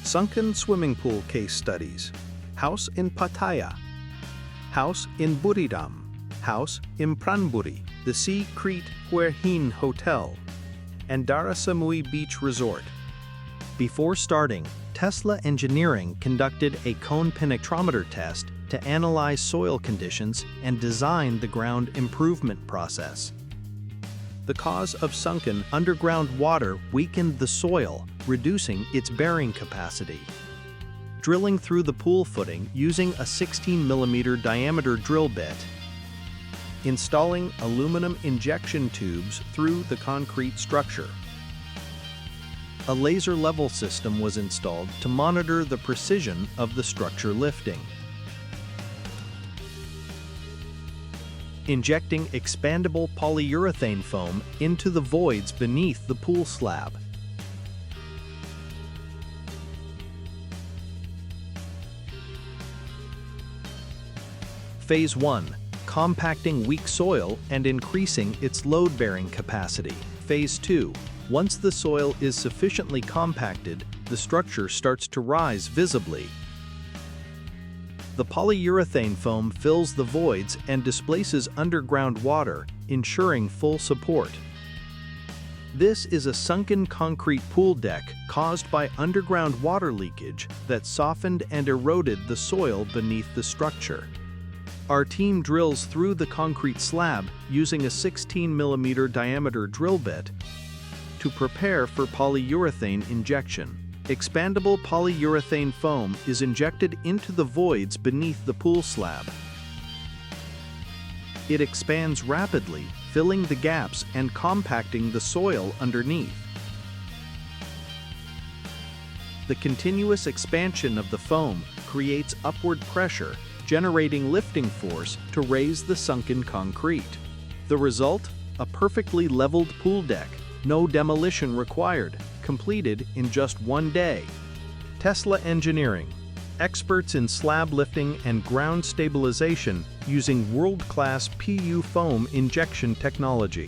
Sunken swimming pool case studies. House in Pattaya. House in Buriram. House in Pranburi, the Sea Crete Huerhin Hotel, and Darasamui Beach Resort. Before starting, Tesla Engineering conducted a cone penetrometer test to analyze soil conditions and design the ground improvement process. The cause of sunken underground water weakened the soil, reducing its bearing capacity. Drilling through the pool footing using a 16mm diameter drill bit. Installing aluminum injection tubes through the concrete structure. A laser level system was installed to monitor the precision of the structure lifting. Injecting expandable polyurethane foam into the voids beneath the pool slab. Phase 1. Compacting weak soil and increasing its load-bearing capacity. Phase 2. Once the soil is sufficiently compacted, the structure starts to rise visibly. The polyurethane foam fills the voids and displaces underground water, ensuring full support. This is a sunken concrete pool deck caused by underground water leakage that softened and eroded the soil beneath the structure. Our team drills through the concrete slab using a 16mm diameter drill bit to prepare for polyurethane injection. Expandable polyurethane foam is injected into the voids beneath the pool slab. It expands rapidly, filling the gaps and compacting the soil underneath. The continuous expansion of the foam creates upward pressure, generating lifting force to raise the sunken concrete. The result? A perfectly leveled pool deck, no demolition required, completed in just 1 day. Tesla Engineering, experts in slab lifting and ground stabilization using world-class PU foam injection technology.